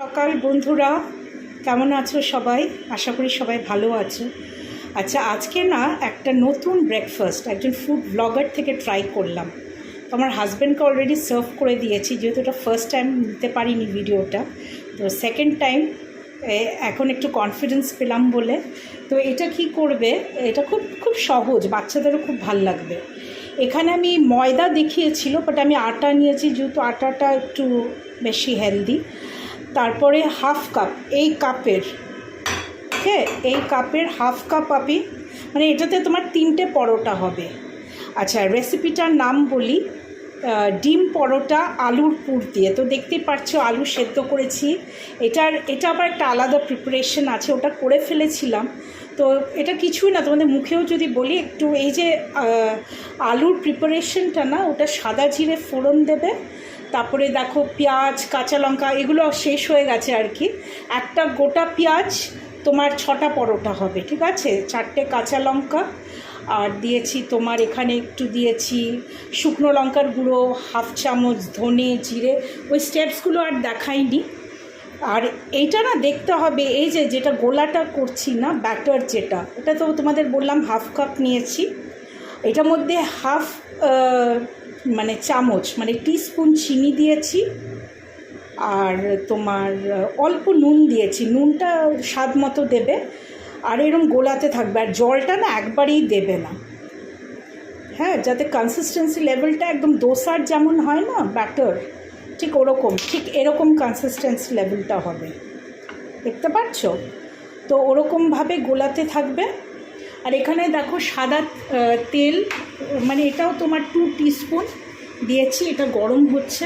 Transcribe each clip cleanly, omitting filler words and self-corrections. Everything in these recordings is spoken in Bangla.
সকাল বন্ধুরা, কেমন আছো সবাই? আশা করি সবাই ভালো আছো। আচ্ছা, আজকে না একটা নতুন ব্রেকফাস্ট একজন ফুড ব্লগার থেকে ট্রাই করলাম। তো আমার হাজব্যান্ডকে অলরেডি সার্ভ করে দিয়েছি, যেহেতু এটা ফার্স্ট টাইম নিতে পারিনি ভিডিওটা, তো সেকেন্ড টাইম এখন একটু কনফিডেন্স পেলাম বলে। তো এটা কি করবে, এটা খুব খুব সহজ, বাচ্চাদেরও খুব ভাল লাগবে। এখানে আমি ময়দা দেখিয়েছিল, বাট আমি আটা নিয়েছি, যেহেতু আটাটা একটু বেশি হেলদি। তারপরে হাফ কাপ, এই কাপের, হ্যাঁ এই কাপের হাফ কাপ আমি, মানে এটাতে তোমার 3টে পরোটা হবে। আচ্ছা, রেসিপিটার নাম বলি, ডিম পরোটা আলুর পুর দিয়ে। তো দেখতেই পাচ্ছো আলু সেদ্ধ করেছি। এটা আবার একটা আলাদা প্রিপারেশন আছে, ওটা করে ফেলেছিলাম। তো এটা কিছুই না, তোমাদের মুখেও যদি বলি একটু, এই যে আলুর প্রিপারেশনটা না, ওটা সাদা জিরে ফোড়ন দেবে। তারপরে দেখো পেঁয়াজ, কাঁচা লঙ্কা, এগুলো শেষ হয়ে গেছে আর কি। একটা গোটা পেঁয়াজ তোমার 6টা পরোটা হবে, ঠিক আছে। 4টে কাঁচা লঙ্কা, আর দিয়েছি তোমার এখানে একটু দিয়েছি শুকনো লঙ্কার গুঁড়ো, হাফ চামচ ধনে জিরে, ওই স্টেপসগুলো আর দেখাইনি। আর এইটা না দেখতে হবে, এই যে যেটা গোলাটা করছি না, ব্যাটার যেটা, এটা তো তোমাদের বললাম হাফ কাপ নিয়েছি। এটার মধ্যে হাফ মানে চামচ, মানে টিস্পুন চিনি দিয়েছি, আর তোমার অল্প নুন দিয়েছি, নুনটা স্বাদ মতো দেবে। আর এরকম গোলাতে থাকবে, আর জলটা না একবারেই দেবে না, হ্যাঁ, যাতে কনসিস্টেন্সি লেভেলটা একদম দোসার যেমন হয় না ব্যাটার, ঠিক ওরকম, ঠিক এরকম কনসিস্টেন্সি লেভেলটা হবে, দেখতে পাচ্ছ তো? ওরকমভাবে গোলাতে থাকবে। আর এখানে দেখো সাদা তেল, মানে এটাও তোমার 2 টিস্পুন দিয়েছি, এটা গরম হচ্ছে।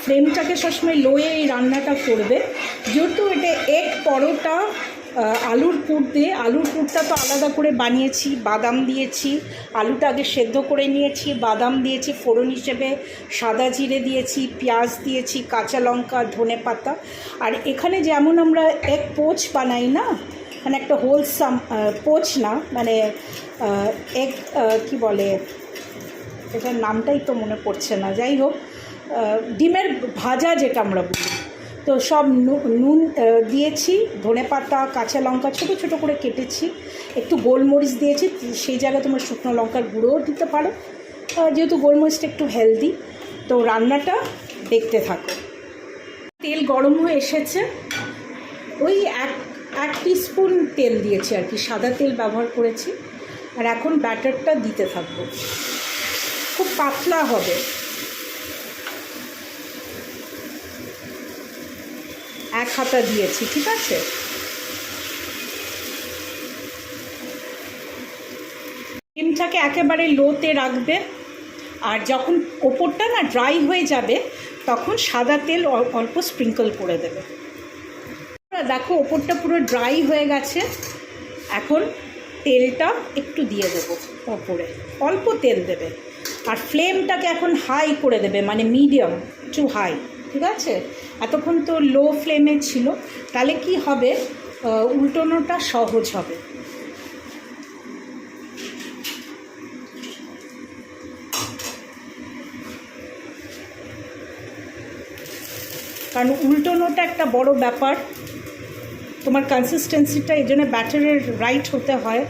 ফ্লেমটাকে সবসময় লোয়ে এই রান্নাটা করবে, যেহেতু এটা এক পরোটা আলুর পুর দিয়ে। আলুর পুরটা তো আলাদা করে বানিয়েছি, বাদাম দিয়েছি, আলুটা আগে সেদ্ধ করে নিয়েছি, বাদাম দিয়েছি ফোড়ন হিসেবে, সাদা জিরে দিয়েছি, পেঁয়াজ দিয়েছি, কাঁচা লঙ্কা, ধনে পাতা। আর এখানে যেমন আমরা এক পোচ বানাই না, মানে একটা হোলসাম পোচ না, মানে এক কি বলে, এটার নামটাই তো মনে পড়ছে না, যাই হোক, ডিমের ভাজা যেটা আমরা বলি। তো সব নুন দিয়েছি, ধনে পাতা, কাঁচা লঙ্কা ছোটো ছোটো করে কেটেছি, একটু গোলমরিচ দিয়েছি, সেই জায়গায় তোমার শুকনো লঙ্কার গুঁড়োও দিতে পারো, যেহেতু গোলমরিচটা একটু হেলদি। তো রান্নাটা দেখতে থাকো। তেল গরম হয়ে এসেছে, ওই এক টিস্পুন তেল দিয়েছি আর কি, সাদা তেল ব্যবহার করেছি। আর এখন ব্যাটারটা দিতে থাকবো, খুব পাতলা হবে। এক হাতা দিয়েছি, ঠিক আছে। ডিমটাকে একেবারে লোতে রাখবে, আর যখন ওপরটা না ড্রাই হয়ে যাবে, তখন সাদা তেল অল্প স্প্রিঙ্কল করে দেবে। দেখো ওপরটা পুরো ড্রাই হয়ে গেছে, এখন তেলটা একটু দিয়ে দেবো ওপরে, অল্প তেল দেবে। আর ফ্লেমটাকে এখন হাই করে দেবে, মানে মিডিয়াম টু হাই, ঠিক আছে। এতক্ষণ তো লো ফ্লেমে ছিল, তাহলে কি হবে, উল্টোনোটা সহজ হবে। কারণ উল্টোনোটা একটা বড় ব্যাপার, তোমার কনসিস্টেন্সিটা এই জন্য ব্যাটারের রাইট হতে হয়,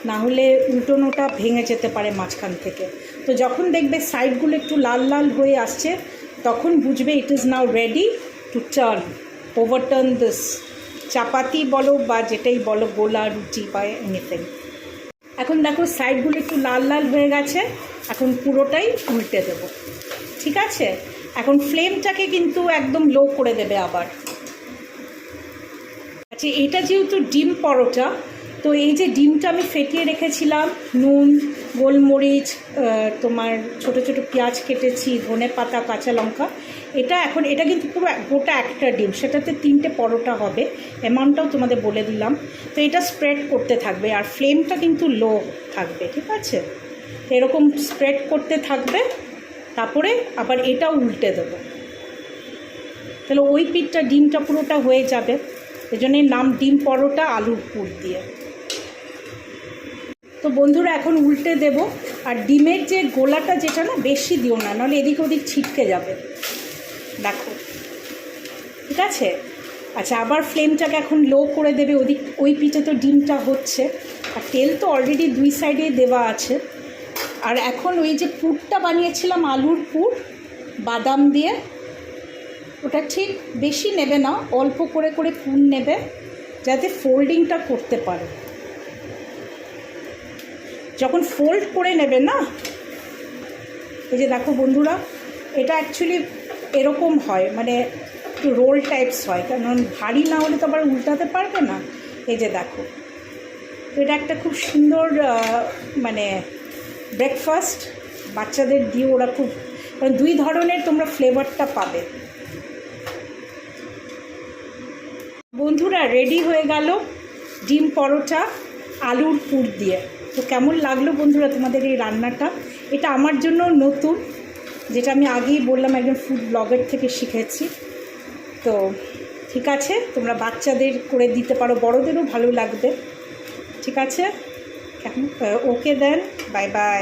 না হলে উল্টোনোটা ভেঙে যেতে পারে মাঝখান থেকে। তো যখন দেখবে সাইডগুলো একটু লাল লাল হয়ে আসছে, তখন বুঝবে it is now ready to turn, overturn this, চাপাতি বলো বা যেটাই বলো, গোলা, রুটি বা এনিথিং। এখন দেখো সাইডগুলো একটু লাল লাল হয়ে গেছে, এখন পুরোটাই উল্টে দেব, ঠিক আছে। এখন ফ্লেমটাকে কিন্তু একদম লো করে দেবে আবার। আচ্ছা, এটা যেহেতু ডিম পরোটা, তো এই যে ডিমটা আমি ফেটিয়ে রেখেছিলাম, নুন, গোলমরিচ, তোমার ছোটো ছোটো পেঁয়াজ কেটেছি, ধনে পাতা, কাঁচা লঙ্কা, এটা কিন্তু পুরো গোটা একটা ডিম, সেটাতে 3টে পরোটা হবে, অ্যামাউন্টটাও তোমাদের বলে দিলাম। তো এটা স্প্রেড করতে থাকবে, আর ফ্লেমটা কিন্তু লো থাকবে, ঠিক আছে। এরকম স্প্রেড করতে থাকবে, তারপরে আবার এটাও উল্টে দেবো, তাহলে ওই পিঠটা ডিমটা পুরোটা হয়ে যাবে। এই জন্যই নাম ডিম পরোটা আলুর পুর দিয়ে। তো বন্ধুরা এখন উল্টে দেব। আর ডিমের যে গোলাটা যেটা না বেশি দিও না, নাহলে এদিক ওদিক ছিটকে যাবে। দেখো, ঠিক আছে? আচ্ছা, আবার ফ্লেমটাকে এখন লো করে দেবে। ওই পিঠে তো ডিমটা হচ্ছে, আর তেল তো অলরেডি দুই সাইডেই দেওয়া আছে। আর এখন ওই যে পুরটা বানিয়েছিলাম আলুর পুর বাদাম দিয়ে, ওটা ঠিক বেশি নেবে না, অল্প করে করে পুর নেবে যাতে ফোল্ডিংটা করতে পারো। যখন ফোল্ড করে নেবে না, এই যে দেখো বন্ধুরা, এটা অ্যাকচুয়ালি এরকম হয়, মানে একটু রোল টাইপস হয়, কারণ ভারী না হলে তো আবার উল্টাতে পারবে না। এই যে দেখো, তো এটা একটা খুব সুন্দর মানে ব্রেকফাস্ট বাচ্চাদের দিয়ে ওরা খুব, কারণ দুই ধরনের তোমরা ফ্লেভারটা পাবে। বন্ধুরা, রেডি হয়ে গেল ডিম পরোটা আলুর পুর দিয়ে। তো কেমন লাগলো বন্ধুরা তোমাদের এই রান্নাটা? এটা আমার জন্য নতুন, যেটা আমি আগেই বললাম একজন ফুড ব্লগার থেকে শিখেছি। তো ঠিক আছে, তোমরা বাচ্চাদের করে দিতে পারো, বড়দেরও ভালো লাগবে। ঠিক আছে, ওকে দেন, বাই বাই।